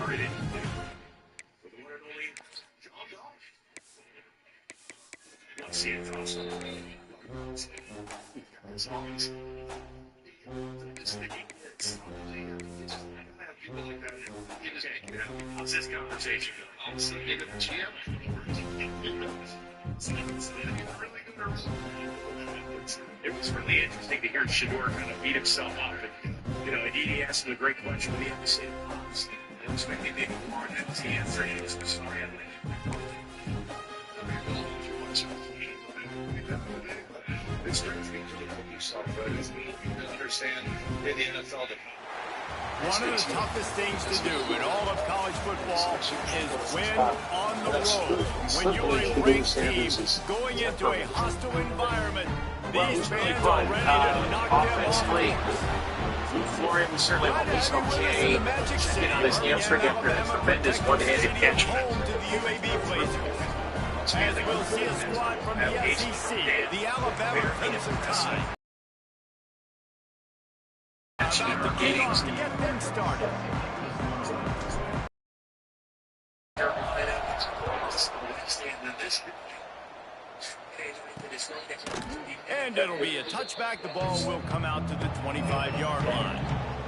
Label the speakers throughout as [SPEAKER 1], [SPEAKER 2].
[SPEAKER 1] started it. With the one and only John Dog. Let's see it cross the line. As always, this thing gets people like that. How's this conversation going? All of a sudden, maybe the GM. It was really interesting to hear Shador kind of beat himself up. And, you know, he asked him a great question when he had to say it. I was expecting maybe more than he answered. He was sorry. It's interesting to look at yourself, but it's me to understand in the NFL that
[SPEAKER 2] one of the toughest things to do in all of college football is win on the road. When you're a ranked team going into a hostile environment, these fans are ready to knock them off.
[SPEAKER 1] Florian certainly won't be so okay. Checking on his hamstring after that tremendous one-handed catch.
[SPEAKER 2] Home to the UAB Blazers. As we'll see a squad from the SEC, the Alabama Crimson Tide. About to kick off to get them started. And it'll be a touchback. The ball will come out to the 25-yard line.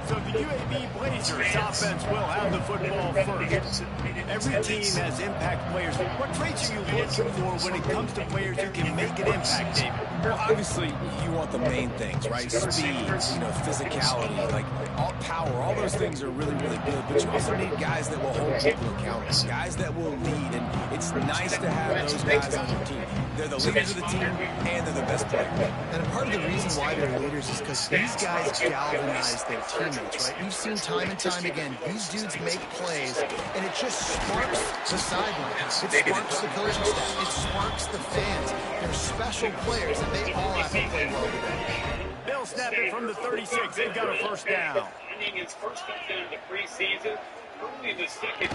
[SPEAKER 2] So the UAB Blazers offense will have the football first. Every team has impact players. What traits are you looking for when it comes to players who can make an impact, David?
[SPEAKER 3] Well, obviously, you want the main things, right? Speed, physicality, like all power, all those things are really, really good. But you also need guys that will hold people accountable, guys that will lead. And it's nice to have those guys on your team. They're the leaders of the team, and they're the best players.
[SPEAKER 4] And part of the reason why they're leaders is because these guys galvanize their teammates, right? We've seen time and time again, these dudes make plays, and it just sparks the sideline. It sparks the coaching staff. It sparks the fans. They're special players, and they all have to play well today.
[SPEAKER 2] They'll snap it from the 36. They've got a first down.
[SPEAKER 1] His first touchdown of the preseason, early in the second.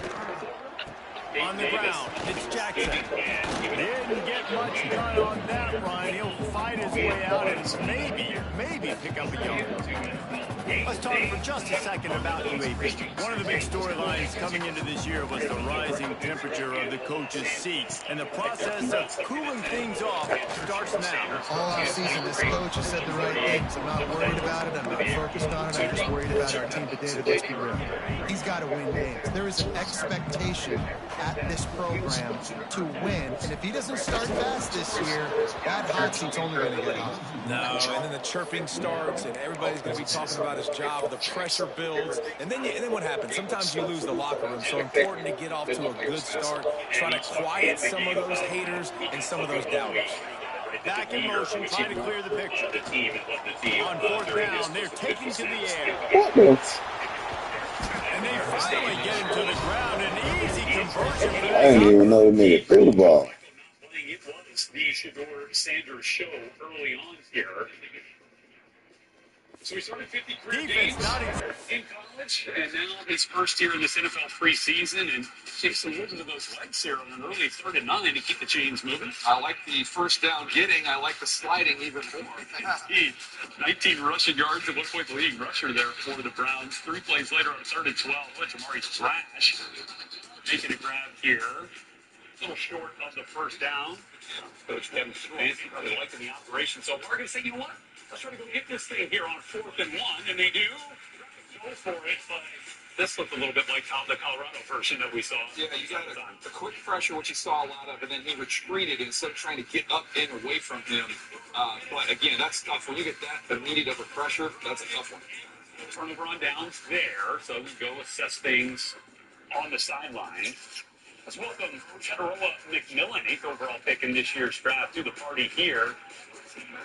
[SPEAKER 2] On the ground, it's Jackson. Didn't get much done on that run. He'll fight his way out and maybe pick up a yard. Let's talk for just a second about UAB. One of the big storylines coming into this year was the rising temperature of the coach's seat. And the process of cooling things off starts now.
[SPEAKER 4] All offseason, this coach has said the right things. I'm not worried about it. I'm not focused on it. I'm just worried about our team. But David, let's be real. He's got to win games. There is an expectation at this program to win. And if he doesn't start fast this year, that hot seat's only going to get hot.
[SPEAKER 3] No, and then the chirping starts, and everybody's going to be talking about his job. The pressure builds, and then what happens? Sometimes you lose the locker room. So important to get off to a good start. Try to quiet some of those haters and some of those doubters.
[SPEAKER 2] Back in motion, trying to clear the picture. On fourth down, they're taking to the air. And they finally get him to the ground. An easy conversion.
[SPEAKER 5] I didn't even know they made it through the ball.
[SPEAKER 1] It was the Shador Sanders show early on here. So we started 53 games in college, and now his first year in this NFL preseason, and takes a look at those legs here on an early 3rd and 9 to keep the chains moving.
[SPEAKER 6] I like the first down getting. I like the sliding even more.
[SPEAKER 1] 19 rushing yards, at one point the leading rusher there for the Browns. 3 plays later on 3rd and 12, went to Amari Thrash, making a grab here. A little short of the first down. Coach Kevin Stefanski probably liking the operation. So Morgan said, you know what? Let's try to go get this thing here on 4th and 1, and they do. Go for it, but this looked a little bit like the Colorado version that we saw.
[SPEAKER 6] Yeah, you got the quick pressure, which you saw a lot of, and then he retreated instead of trying to get up and away from him. But again, that's tough. When you get that immediate of a pressure, that's a tough one.
[SPEAKER 1] Turnover on downs there, so we go assess things on the sideline. Let's welcome General McMillan, 8th overall pick in this year's draft, to the party here.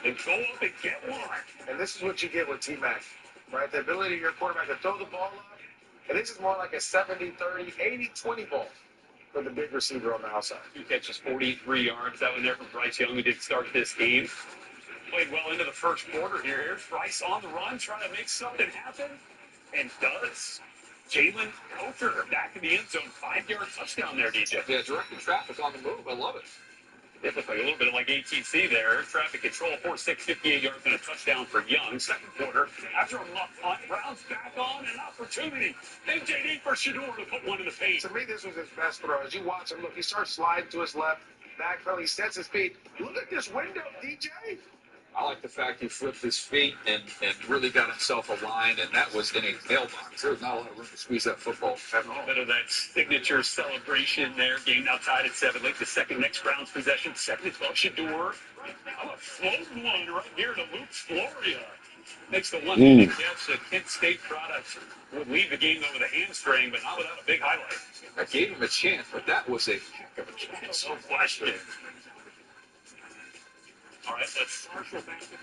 [SPEAKER 1] And go up and get one.
[SPEAKER 7] And this is what you get with T-Mac, right? The ability of your quarterback to throw the ball up. And this is more like a 70-30, 80-20 ball for the big receiver on the outside.
[SPEAKER 1] 2 catches, 43 yards. That one there from Bryce Young, who did start this game. Played well into the first quarter here. Here's Bryce on the run, trying to make something happen. And does. Jalen Coulter back in the end zone. 5-yard touchdown there, DJ.
[SPEAKER 6] Yeah, directing traffic on the move. I love it.
[SPEAKER 1] It looked like a little bit like ATC there. Traffic control, 4-6, 58 yards and a touchdown for Young. Second quarter, after a muff punt, Browns back on an opportunity. MJD for Shador to put one in the paint.
[SPEAKER 7] To me, this was his best throw. As you watch him, look, he starts sliding to his left, backpedal, he sets his feet. Look at this window, DJ.
[SPEAKER 6] I like the fact he flipped his feet and really got himself aligned, and that was in a mailbox. There was not a lot of room to squeeze that football.
[SPEAKER 1] A bit of that signature celebration there. Game now tied at 7. Late the second next Browns possession. 2nd-12, Shador. I'm a floating one right here to Luke Floria. Makes the one-handed catch. The Kent State product would leave the game though with a hamstring, but not without a big highlight.
[SPEAKER 6] I gave him a chance, but that was a heck of a catch.
[SPEAKER 1] No question. All right, let's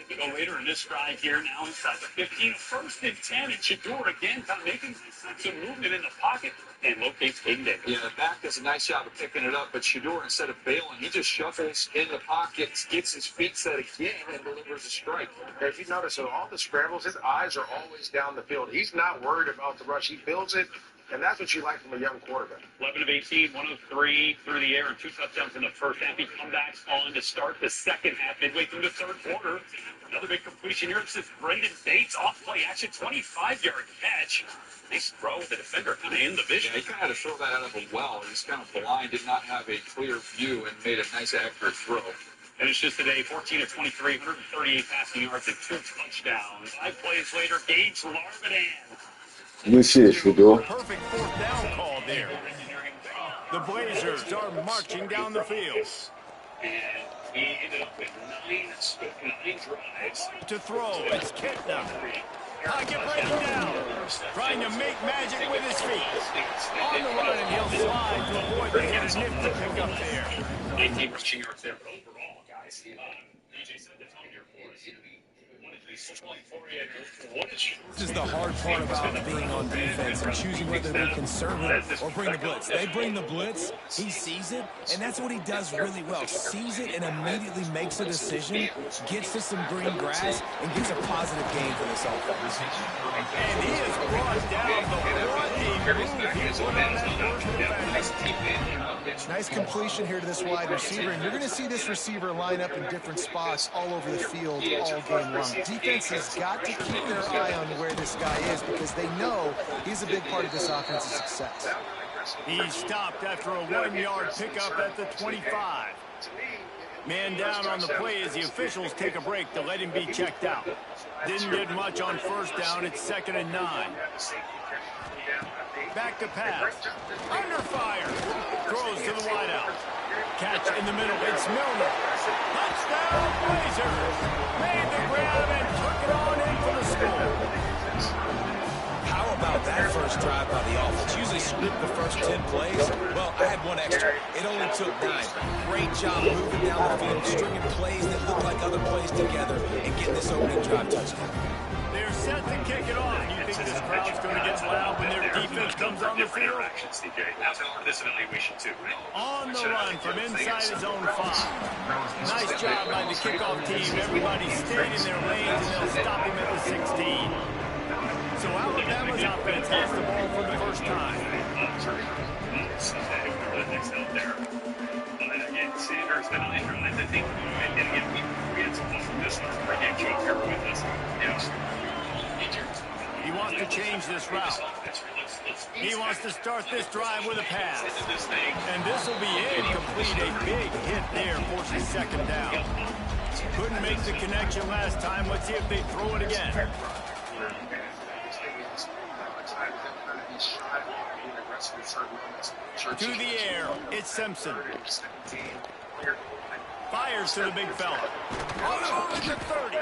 [SPEAKER 1] go later in this drive here now inside the 15. 1st and 10, and Shador again kind of making some movement in the pocket and locates Caden Davis.
[SPEAKER 6] Yeah, the back does a nice job of picking it up, but Shador, instead of bailing, he just shuffles in the pocket, gets his feet set again, and delivers a strike.
[SPEAKER 7] If you notice, in all the scrambles, his eyes are always down the field. He's not worried about the rush. He builds it, and that's what you like from a young quarterback.
[SPEAKER 1] 11 of 18, 1 of 3 through the air, and 2 touchdowns in the first half. He comebacks on to start the second half, midway through the third quarter. Another big completion here. This is Brendan Bates off play action, 25-yard catch. Nice throw. The defender kind of in the vision.
[SPEAKER 6] Yeah, he kind of had to throw that out of a well. He was kind of blind, did not have a clear view, and made a nice, accurate throw.
[SPEAKER 1] Finishes today 14 of 23, 138 passing yards and 2 touchdowns. 5 plays later, Gage Larvidan.
[SPEAKER 5] Good shit, Shador.
[SPEAKER 2] Perfect 4th down call there. The Blazers are marching down the field.
[SPEAKER 1] And he ended up with 9 drives.
[SPEAKER 2] To throw, it's Kentner. Pocket breaking down. Trying to make magic with his feet. On the run, and he'll slide to avoid the nifty pickup there.
[SPEAKER 1] 19 rushing yards there overall, guys. DJ said the tone here for us.
[SPEAKER 3] This is the hard part about being on defense and choosing whether to be conservative or bring the blitz. They bring the blitz, he sees it, and that's what he does really well. Sees it and immediately makes a decision, gets to some green grass, and gets a positive gain for this offense.
[SPEAKER 2] And he is brought down the one move he put on that first defense.
[SPEAKER 4] Nice completion here to this wide receiver, and you're going to see this receiver line up in different spots all over the field all game long. Defense has got to keep their eye on where this guy is because they know he's a big part of this offense's success.
[SPEAKER 2] He stopped after a 1-yard pickup at the 25. Man down on the play as the officials take a break to let him be checked out. Didn't get much on 1st down. It's 2nd and 9. Back to pass. Under fire. Throws to the wideout. Catch in the middle. It's Milner. Touchdown, Blazers. Made the grab and took it on in for the score.
[SPEAKER 3] How about that first drive by the offense? Usually script the first 10 plays. Well, I had one extra. It only took 9. Great job moving down the field, stringing plays that look like other plays together, and getting this opening drive touchdown.
[SPEAKER 2] They're set to kick it off. You think this crowd's going to get loud when their defense comes on the field?
[SPEAKER 1] That's this evaluation too, right?
[SPEAKER 2] On the run from inside his own 5. Nice job by the kickoff team. Everybody stayed in their lanes, and they'll stop him at the 16. So Alabama's offense has the ball for the first time.
[SPEAKER 1] Next out there. But again, Sanders been on drives. I think, and again, we had some fun with this pregame show here with us.
[SPEAKER 2] He wants to change this route. He wants to start this drive with a pass. And this will be incomplete. A big hit there, forces 2nd down. Couldn't make the connection last time. Let's see if they throw it again. To the air, it's Simpson. Fires to the big fella. On the move at the 30.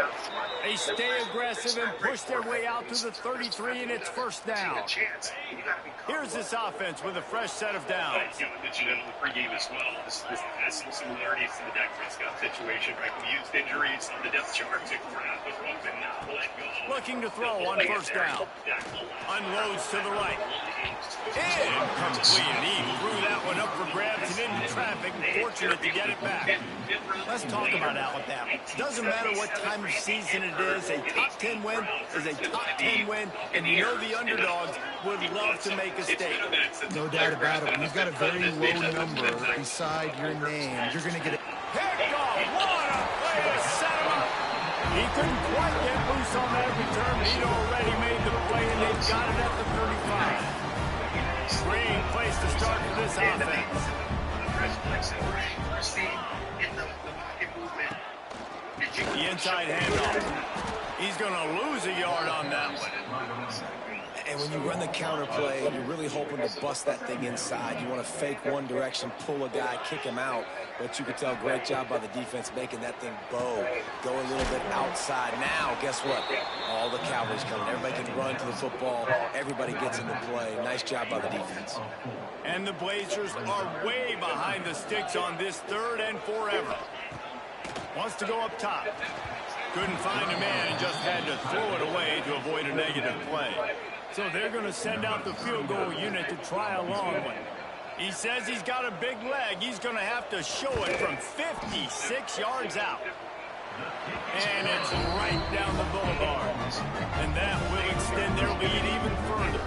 [SPEAKER 2] They stay aggressive and push their way out to the 33, and it's 1st down. Here's this offense with a fresh set of downs.
[SPEAKER 1] I mentioned it on the pregame as well. This has some similarities to the Dak Prescott situation, right? We used injuries on the depth chart to grab the rope and not let go.
[SPEAKER 2] Looking to throw on 1st down. Unloads to the right. Incomplete. He threw that one up for grabs and into traffic. Fortunate to get it back. Let's talk about Alabama. Doesn't matter what time of season it is, a top 10 win is a top 10 win, and you know the underdogs would love to make a statement.
[SPEAKER 4] No doubt about it. When you've got a very low number beside your name, you're going to get it.
[SPEAKER 2] Here couldn't quite get loose on that return, but he'd already made the play, and they've got it at the 35. Great place to start for this offense. The inside handoff. He's going to lose a yard on that one.
[SPEAKER 3] And when you run the counter play, you're really hoping to bust that thing inside. You want to fake one direction, pull a guy, kick him out. But you can tell, great job by the defense making that thing bow. Go a little bit outside. Now, guess what? All the cavalry's coming. Everybody can run to the football. Everybody gets into play. Nice job by the defense.
[SPEAKER 2] And the Blazers are way behind the sticks on this 3rd and forever. Wants to go up top. Couldn't find a man and just had to throw it away to avoid a negative play. So they're going to send out the field goal unit to try a long one. He says he's got a big leg. He's going to have to show it from 56 yards out. And it's right down the boulevard. And that will extend their lead even further.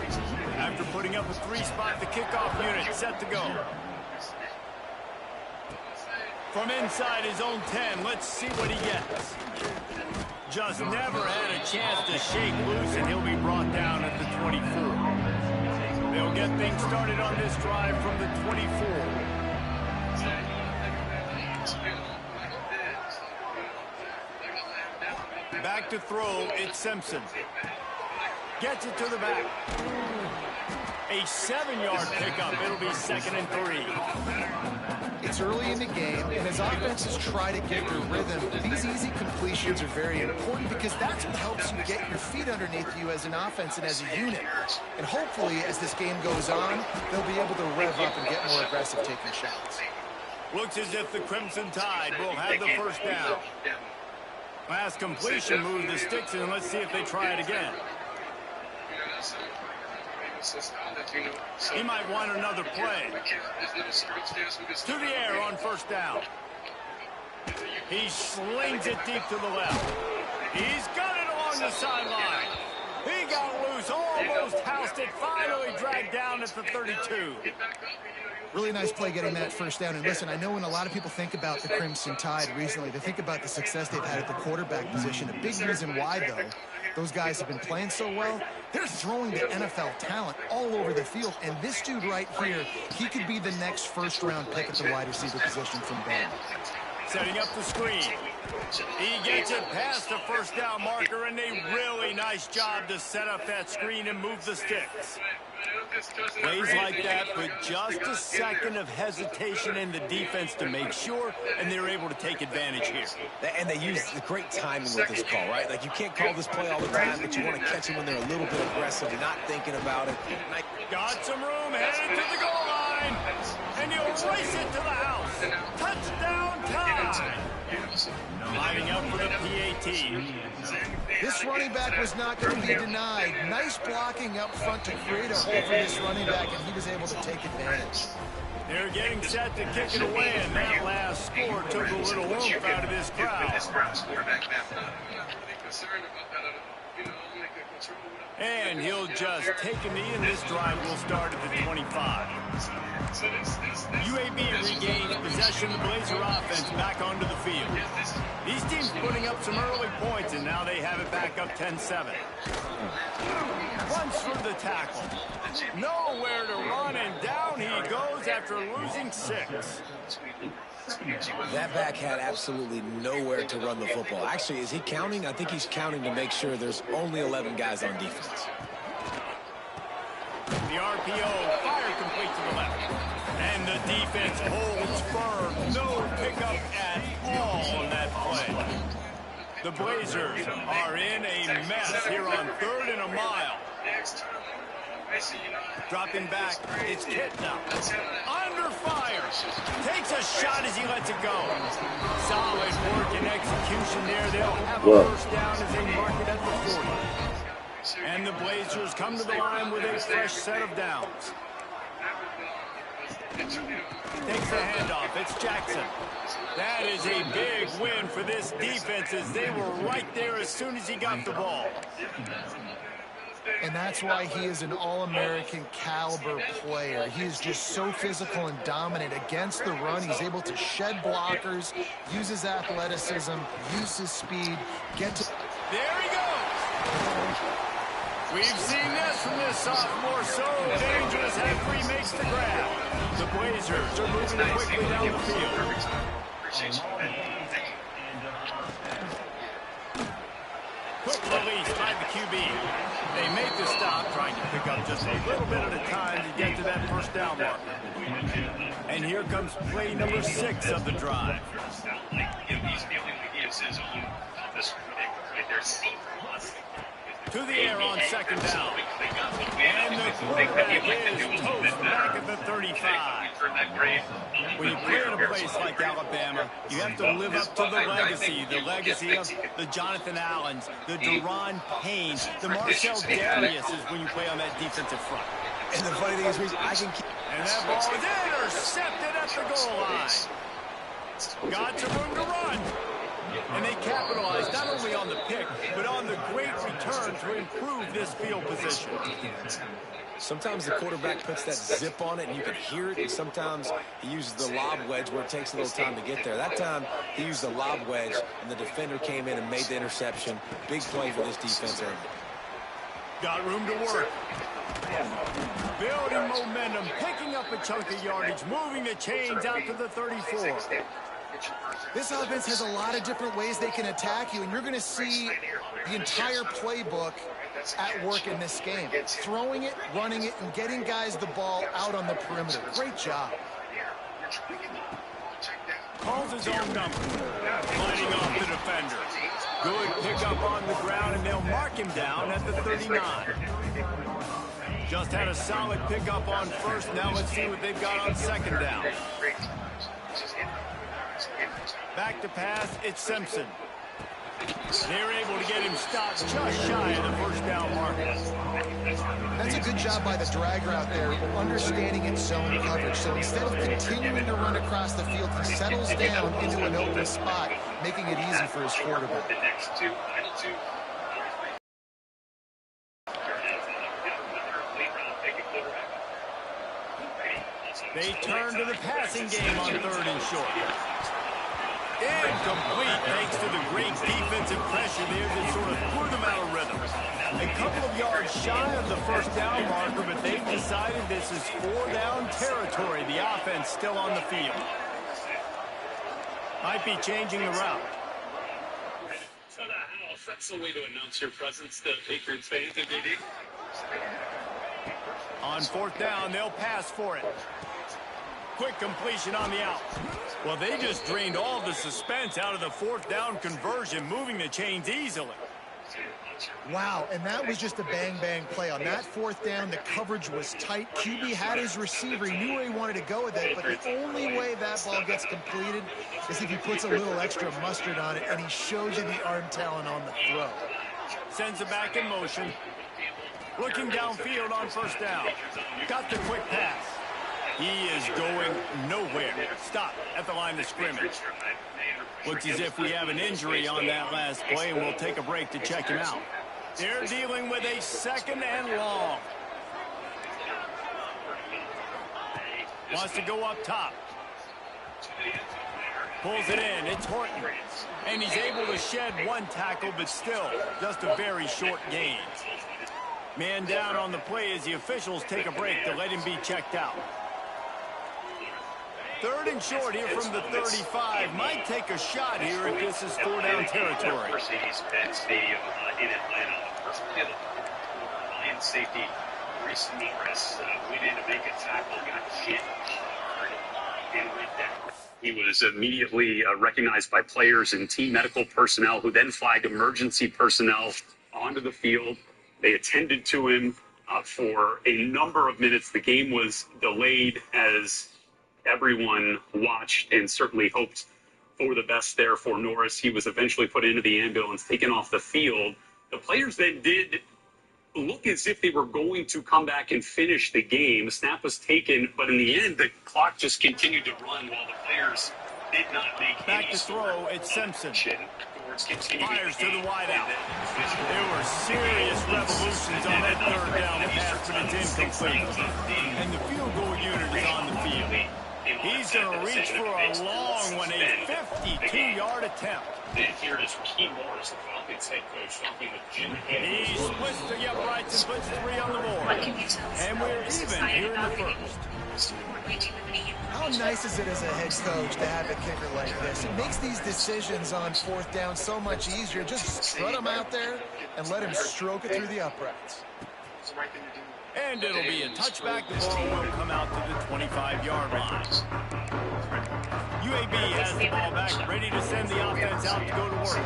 [SPEAKER 2] After putting up a 3-spot, the kickoff unit set to go. From inside his own 10, let's see what he gets. Just never had a chance to shake loose, and he'll be brought down at the 24. They'll get things started on this drive from the 24. Back to throw, it's Simpson. Gets it to the back. A 7-yard pickup. It'll be 2nd and 3.
[SPEAKER 4] It's early in the game, and as offenses try to get their rhythm, these easy completions are very important because that's what helps you get your feet underneath you as an offense and as a unit. And hopefully, as this game goes on, they'll be able to rev up and get more aggressive taking shots.
[SPEAKER 2] Looks as if the Crimson Tide will have the first down. Last completion moved the sticks, and let's see if they try it again. He might want another play. To the air on first down. He slings it deep to the left. He's got it along the sideline. He got loose, almost housed it, finally dragged down at the 32.
[SPEAKER 4] Really nice play getting that first down. And listen, I know when a lot of people think about the Crimson Tide recently, they think about the success they've had at the quarterback position. A big reason why, though, those guys have been playing so well, they're throwing the NFL talent all over the field. And this dude right here, he could be the next first-round pick at the wide receiver position from Bama.
[SPEAKER 2] Setting up the screen. He gets it past the first down marker, and a really nice job to set up that screen and move the sticks. Plays like that, but just a second of hesitation in the defense to make sure, and they're able to take advantage here.
[SPEAKER 3] And they use the great timing with this call, right? Like, you can't call this play all the time, but you want to catch them when they're a little bit aggressive, not thinking about it.
[SPEAKER 2] Got some room, headed to the goal line, and he'll race it to the house. Touchdown time. Lining up for the PAT.
[SPEAKER 4] This running back was not going to be denied. Nice blocking up front to create a hole for this running back, and he was able to take advantage.
[SPEAKER 2] They're getting set to kick it away, and that last score took a little oomph out of this crowd. And he'll just take a knee, and this drive will start at the 25. UAB regains possession of the Blazer offense back onto the field. These teams putting up some early points, and now they have it back up 10-7. Runs for the tackle. Nowhere to run, and down he goes after losing 6.
[SPEAKER 3] That back had absolutely nowhere to run the football. Actually, is he counting? I think he's counting to make sure there's only 11 guys on defense.
[SPEAKER 2] The RPO, fire complete to the left. And the defense holds firm. No pickup at all on that play. The Blazers are in a mess here on 3rd and a mile. Dropping back, it's Kitt now. Under fire. Takes a shot as he lets it go. Solid work and execution there. They'll have a first down as they mark it at the 40. And the Blazers come to the line with a fresh set of downs. Takes the handoff. It's Jackson. That is a big win for this defense as they were right there as soon as he got the ball.
[SPEAKER 4] And that's why he is an All-American caliber player. He is just so physical and dominant against the run. He's able to shed blockers, use his athleticism, use his speed, get to...
[SPEAKER 2] There he goes. We've seen this from this sophomore. So dangerous after he makes the grab. The Blazers are moving quickly down the field. Quick release by the QB. They make the stop, trying to pick up just a little bit at a time to get to that first down marker. And here comes play number 6 of the drive. To the air on second down. And the quarterback is toast back at the 35. When you play in a place like Alabama, you have to live up to the legacy of the Jonathan Allens, the Deron Paynes, the Marcel Dariuses when you play on that defensive front.
[SPEAKER 3] And the funny thing is, I can keep...
[SPEAKER 2] And that ball is intercepted at the goal line. Got some room to run. And they capitalized not only on the pick, but on the great return to improve this field position.
[SPEAKER 3] Sometimes the quarterback puts that zip on it, and you can hear it. And sometimes he uses the lob wedge where it takes a little time to get there. That time, he used the lob wedge, and the defender came in and made the interception. Big play for this defense early.
[SPEAKER 2] Got room to work. Building momentum, picking up a chunk of yardage, moving the chains out to the 34.
[SPEAKER 4] This offense has a lot of different ways they can attack you, and you're going to see the entire playbook at work in this game. Throwing it, running it, and getting guys the ball out on the perimeter. Great job.
[SPEAKER 2] Calls his own number. Fighting off the defender. Good pickup on the ground, and they'll mark him down at the 39. Just had a solid pickup on first. Now let's see what they've got on second down. Back to pass, it's Simpson. They're able to get him stopped just shy of the first down marker.
[SPEAKER 4] That's a good job by the drag route there, understanding its zone coverage. So instead of continuing to run across the field, he settles down into an open spot, making it easy for his quarterback.
[SPEAKER 2] They turn to the passing game on 3rd and short. Incomplete thanks to the great defensive pressure there that sort of threw them out of rhythm. A couple of yards shy of the first down marker, but they've decided this is 4-down territory. The offense still on the field. Might be changing the route.
[SPEAKER 1] So the house, that's the way to announce your presence to Patriots fans, indeed.
[SPEAKER 2] On 4th down, they'll pass for it. Quick completion on the out. Well, they just drained all the suspense out of the 4th down conversion, moving the chains easily.
[SPEAKER 4] Wow, and that was just a bang-bang play. On that 4th down, the coverage was tight. QB had his receiver. He knew where he wanted to go with it, but the only way that ball gets completed is if he puts a little extra mustard on it, and he shows you the arm talent on the throw.
[SPEAKER 2] Sends it back in motion. Looking downfield on 1st down. Got the quick pass. He is going nowhere. Stop at the line of scrimmage. Looks as if we have an injury on that last play, and we'll take a break to check him out. They're dealing with a 2nd and long. Wants to go up top. Pulls it in. It's Horton. And he's able to shed one tackle, but still just a very short gain. Man down on the play as the officials take a break to let him be checked out. 3rd and short here from the 35. Might take a shot here if this is 4-down territory.
[SPEAKER 8] Mercedes-Benz Stadium in Atlanta. First play of the Lions safety, Reese Morris, went in to make a tackle, got hit hard, and went down.
[SPEAKER 1] He was immediately recognized by players and team medical personnel, who then flagged emergency personnel onto the field. They attended to him for a number of minutes. The game was delayed as everyone watched and certainly hoped for the best there for Norris. He was eventually put into the ambulance, taken off the field. The players then did look as if they were going to come back and finish the game. A snap was taken, but in the end, the clock just continued to run while the players did not make
[SPEAKER 2] back to throw. It's Simpson. Fires to the wideout. There were serious revolutions on that 3rd down pass, but it's incomplete. And the field goal unit is on the field. He's going to reach for a long one, a 52-yard attempt.
[SPEAKER 8] Then here is Key Morris, the Falcons head coach, talking with Jim.
[SPEAKER 2] He splits the uprights and puts 3 on the board. And we're even here in the first.
[SPEAKER 4] How nice is it as a head coach to have a kicker like this? It makes these decisions on 4th down so much easier. Just strut him out there and let him stroke it through the uprights.
[SPEAKER 2] And it'll be a touchback. The ball will come out to the 25-yard line. UAB has the ball back, ready to send the offense out to go to work.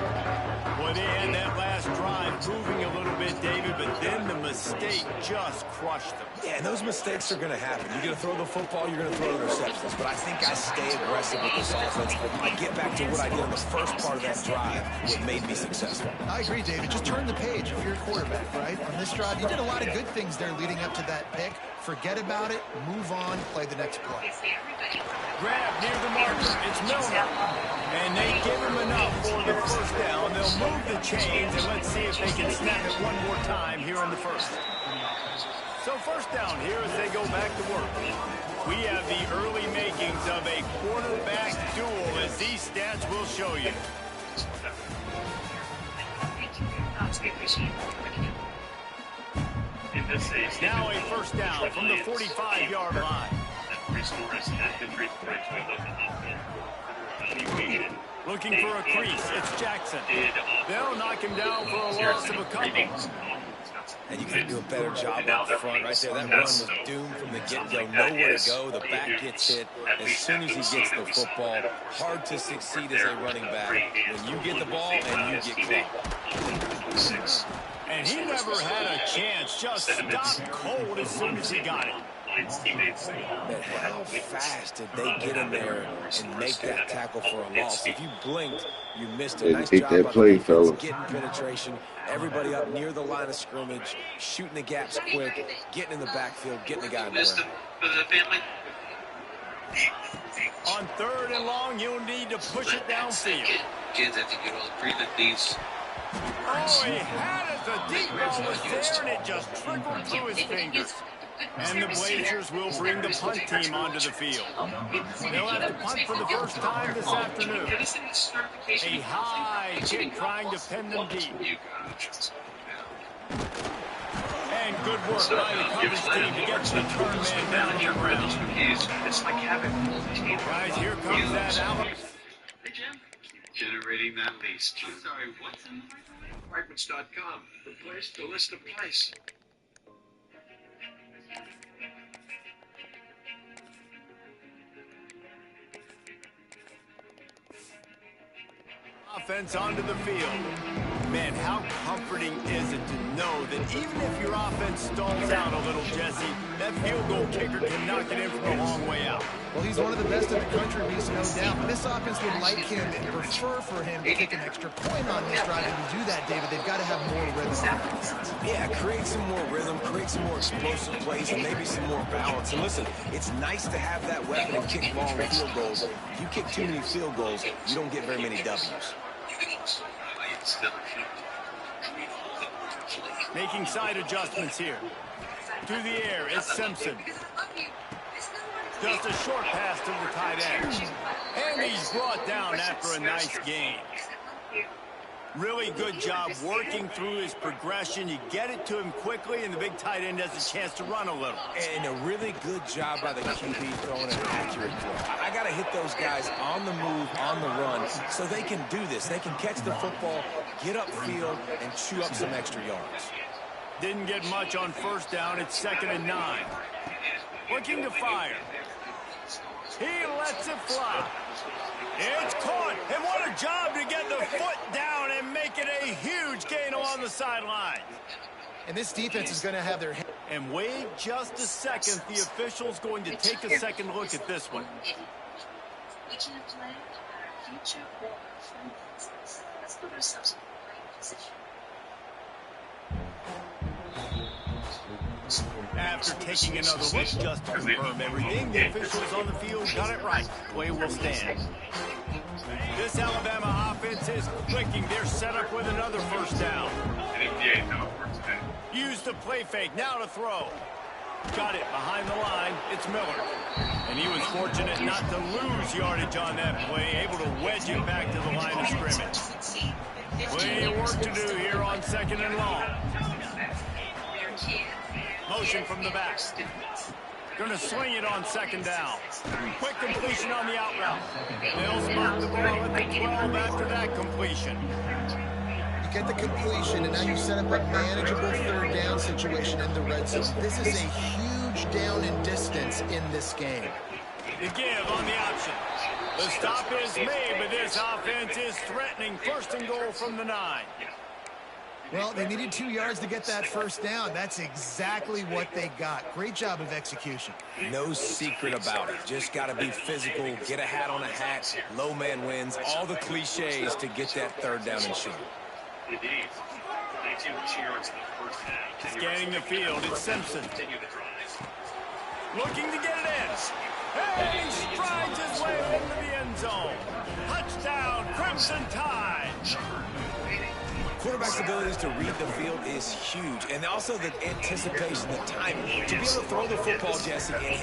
[SPEAKER 2] Boy, they had that last drive moving a little bit, David, but then the mistake just crushed them.
[SPEAKER 3] Yeah, and those mistakes are going to happen. You're going to throw the football, you're going to throw interceptions. But I think I stay aggressive with this offense. I get back to what I did in the first part of that drive, what made me successful.
[SPEAKER 4] I agree, David. Just turn the page if you're a quarterback, right? On this drive, you did a lot of good things there leading up to that pick. Forget about it, move on, play the next play.
[SPEAKER 2] Grab near the marker. It's Milner. And they give him enough for the first down. They'll move the chains, and let's see if they can snap it one more time here in the first. So first down here as they go back to work. We have the early makings of a quarterback duel, as these stats will show you. Now a first down from the 45-yard line. Looking for a crease. It's Jackson. They'll knock him down for a loss of a couple.
[SPEAKER 3] And you got to do a better job up front right there. That run was doomed from the get-go. Nowhere to go. The back gets hit. As soon as he gets the football, hard to succeed as a running back when you get the ball and you get clocked.
[SPEAKER 2] And he never had a chance. Just stopped cold as soon as he got it.
[SPEAKER 3] But how fast did they get in there and make that tackle for a loss? If you blinked, you missed a nice job
[SPEAKER 5] that play, fellas.
[SPEAKER 3] Getting penetration, everybody up near the line of scrimmage, shooting the gaps quick, getting in the backfield, getting the guy in there.
[SPEAKER 2] On 3rd and long, you'll need to push it downfield.
[SPEAKER 9] Kids have to get all 3 of these.
[SPEAKER 2] Oh, he had it. The deep ball was there, and it just trickled through his fingers. And the Blazers will bring the punt team onto the field. They'll have to punt for the first time this afternoon. A high kick trying to pin them deep. And good work by the coverage team to get the turn man down to the ground.
[SPEAKER 8] It's like having a whole team.
[SPEAKER 2] Guys, here comes that out.
[SPEAKER 8] Hey, Jim. Generating that lease. Sorry, what's in Apartments.com. The list of place.
[SPEAKER 2] Offense onto the field. Man, how comforting is it to know that even if your offense stalls out a little, Jesse, that field goal kicker can knock it in from a long way out.
[SPEAKER 4] Well, he's one of the best in the country, Reese, no doubt. But this offense would like him and prefer for him to kick an extra point on this drive. And to do that, David, they've got to have more rhythm.
[SPEAKER 3] Yeah, create some more rhythm, create some more explosive plays, and maybe some more balance. And listen, it's nice to have that weapon and kick long field goals. If you kick too many field goals, you don't get very many W's.
[SPEAKER 2] Making side adjustments here. Through the air, it's Simpson. Just a short pass to the tight end. And he's brought down after a nice gain. Really good job working through his progression. You get it to him quickly, and the big tight end has a chance to run a little.
[SPEAKER 3] And a really good job by the QB throwing an accurate throw. I got to hit those guys on the move, on the run, so they can do this. They can catch the football, get upfield, and chew up some extra yards.
[SPEAKER 2] Didn't get much on first down. It's 2nd and 9. Looking to fire. He lets it fly. It's caught, and what a job to get the foot down and make it a huge gain along the sideline.
[SPEAKER 4] And this defense is going to have their...
[SPEAKER 2] And wait just a second. The official's going to take a second look at this one. After taking another look just to confirm everything, the officials on the field got it right. Play will stand. This Alabama offense is clicking. They're set up with another first down. Use the play fake. Now to throw. Got it behind the line. It's Miller. And he was fortunate not to lose yardage on that play, able to wedge it back to the line of scrimmage. Plenty of work to do here on 2nd and long. Motion from the back. Going to swing it on 2nd down. Quick completion on the out route. They'll spot the ball at the 12 after that completion.
[SPEAKER 4] You get the completion, and now you set up a manageable 3rd down situation in the red zone. This is a huge down in distance in this game.
[SPEAKER 2] The give on the option. The stop is made, but this offense is threatening 1st and goal from the 9.
[SPEAKER 4] Well, they needed 2 yards to get that 1st down. That's exactly what they got. Great job of execution.
[SPEAKER 3] No secret about it. Just got to be physical, get a hat on a hat, low man wins, all the cliches to get that 3rd down and short.
[SPEAKER 8] Indeed. 19 rushing yards in the 1st half.
[SPEAKER 2] Scanning the field, it's Simpson.
[SPEAKER 8] Continue the drive.
[SPEAKER 2] Looking to get it in. Hey, he strides his way into the end zone. Touchdown, Crimson Tide.
[SPEAKER 3] Quarterback's abilities to read the field is huge, and also the anticipation, the timing. To be able to throw the football, Jesse, and hit